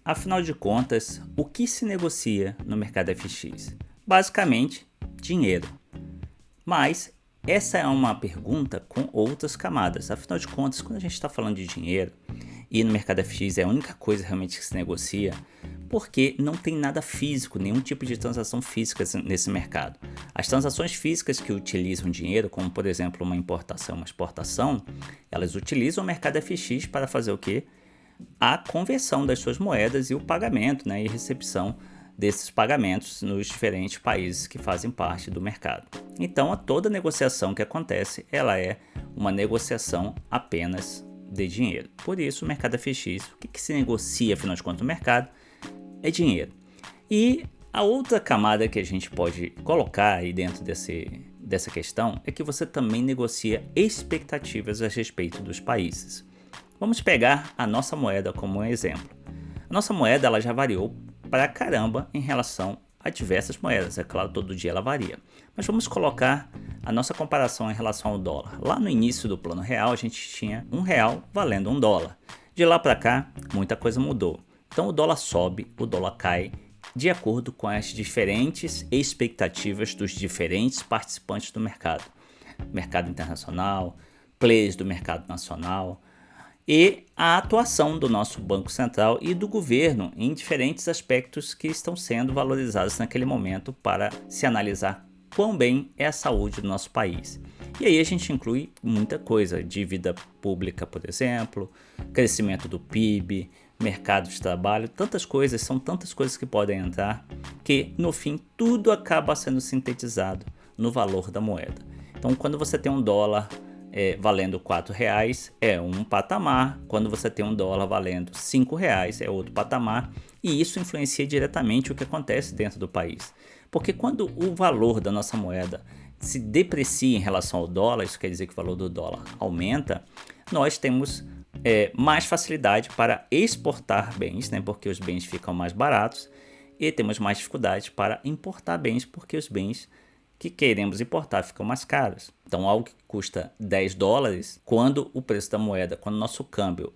Afinal de contas, o que se negocia no mercado FX? Basicamente, dinheiro. Mas essa é uma pergunta com outras camadas. Afinal de contas, quando a gente está falando de dinheiro, e no mercado FX é a única coisa realmente que se negocia, porque não tem nada físico, nenhum tipo de transação física nesse mercado. As transações físicas que utilizam dinheiro, como por exemplo uma importação, uma exportação, elas utilizam o mercado FX para fazer o quê? A conversão das suas moedas e o pagamento, né, e recepção desses pagamentos nos diferentes países que fazem parte do mercado. Então, toda negociação que acontece, ela é uma negociação apenas de dinheiro. Por isso, o mercado FX, o que se negocia, afinal de contas, no mercado, é dinheiro. E a outra camada que a gente pode colocar aí dentro dessa questão é que você também negocia expectativas a respeito dos países. Vamos pegar a nossa moeda como um exemplo. A nossa moeda ela já variou pra caramba em relação a diversas moedas. É claro, todo dia ela varia. Mas vamos colocar a nossa comparação em relação ao dólar. Lá no início do Plano Real, a gente tinha R$1 valendo $1. De lá para cá, muita coisa mudou. Então o dólar sobe, o dólar cai, de acordo com as diferentes expectativas dos diferentes participantes do mercado. Mercado internacional, players do mercado nacional, e a atuação do nosso Banco Central e do governo em diferentes aspectos que estão sendo valorizados naquele momento para se analisar quão bem é a saúde do nosso país. E aí a gente inclui muita coisa, dívida pública, por exemplo, crescimento do PIB, mercado de trabalho, tantas coisas, são tantas coisas que podem entrar que no fim tudo acaba sendo sintetizado no valor da moeda. Então quando você tem um dólar valendo R$4 é um patamar, quando você tem um dólar valendo R$5 é outro patamar, e isso influencia diretamente o que acontece dentro do país. Porque quando o valor da nossa moeda se deprecia em relação ao dólar, isso quer dizer que o valor do dólar aumenta, nós temos mais facilidade para exportar bens, né, porque os bens ficam mais baratos, e temos mais dificuldade para importar bens, porque os bens que queremos importar ficam mais caros. Então algo que custa $10, quando o preço da moeda, quando o nosso câmbio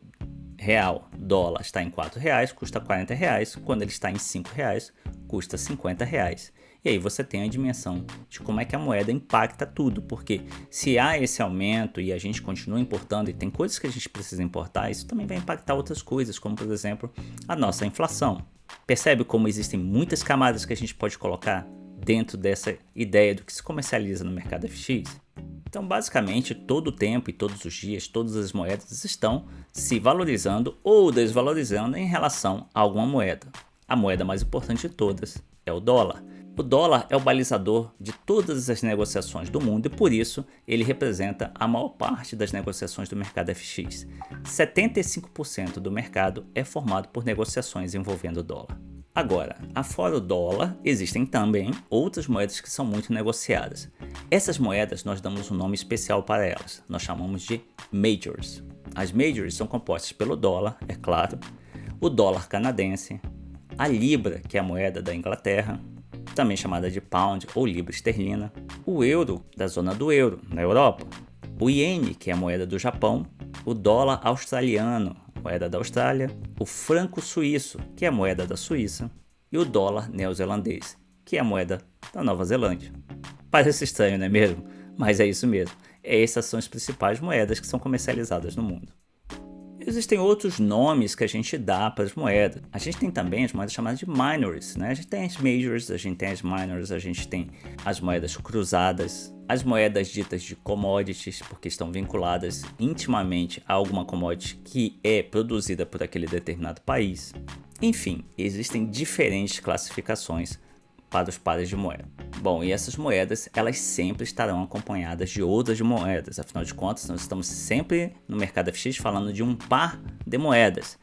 real dólar está em R$4, custa R$40, quando ele está em R$5, custa R$50. E aí você tem a dimensão de como é que a moeda impacta tudo, porque se há esse aumento e a gente continua importando e tem coisas que a gente precisa importar, isso também vai impactar outras coisas, como por exemplo a nossa inflação. Percebe como existem muitas camadas que a gente pode colocar dentro dessa ideia do que se comercializa no mercado FX? Então basicamente todo o tempo e todos os dias, todas as moedas estão se valorizando ou desvalorizando em relação a alguma moeda. A moeda mais importante de todas é o dólar. O dólar é o balizador de todas as negociações do mundo e por isso ele representa a maior parte das negociações do mercado FX. 75% do mercado é formado por negociações envolvendo o dólar. Agora, afora o dólar, existem também outras moedas que são muito negociadas. Essas moedas nós damos um nome especial para elas, nós chamamos de Majors. As Majors são compostas pelo dólar, é claro, o dólar canadense, a Libra, que é a moeda da Inglaterra, também chamada de Pound ou Libra esterlina, o Euro, da zona do Euro, na Europa, o Iene, que é a moeda do Japão, o dólar australiano, moeda da Austrália, o franco suíço, que é a moeda da Suíça, e o dólar neozelandês, que é a moeda da Nova Zelândia. Parece estranho, não é mesmo? Mas é isso mesmo. Essas são as principais moedas que são comercializadas no mundo. Existem outros nomes que a gente dá para as moedas. A gente tem também as moedas chamadas de minors, né? A gente tem as majors, a gente tem as minors, a gente tem as moedas cruzadas, as moedas ditas de commodities, porque estão vinculadas intimamente a alguma commodity que é produzida por aquele determinado país. Enfim, existem diferentes classificações para os pares de moeda. Bom, e essas moedas, elas sempre estarão acompanhadas de outras moedas. Afinal de contas, nós estamos sempre no mercado FX falando de um par de moedas.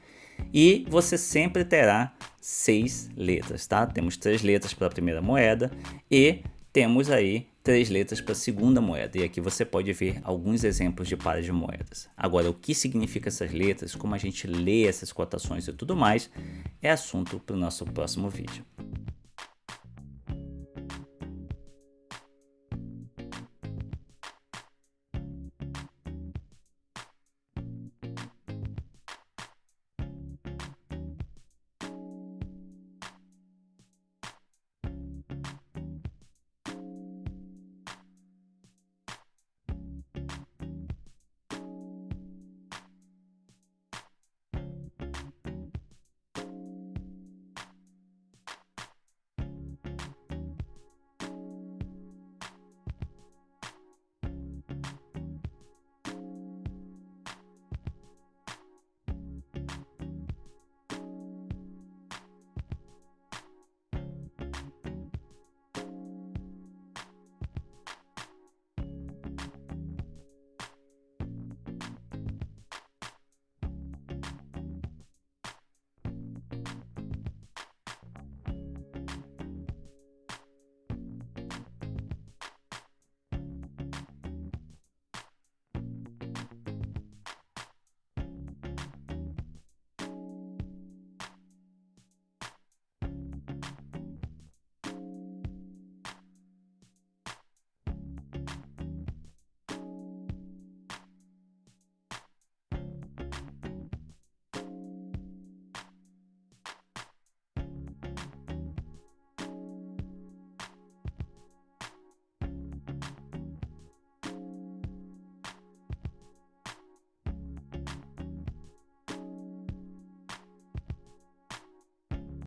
E você sempre terá 6 letras, tá? Temos 3 letras para a primeira moeda e temos aí 3 letras para a segunda moeda. E aqui você pode ver alguns exemplos de pares de moedas. Agora, o que significa essas letras, como a gente lê essas cotações e tudo mais, é assunto para o nosso próximo vídeo.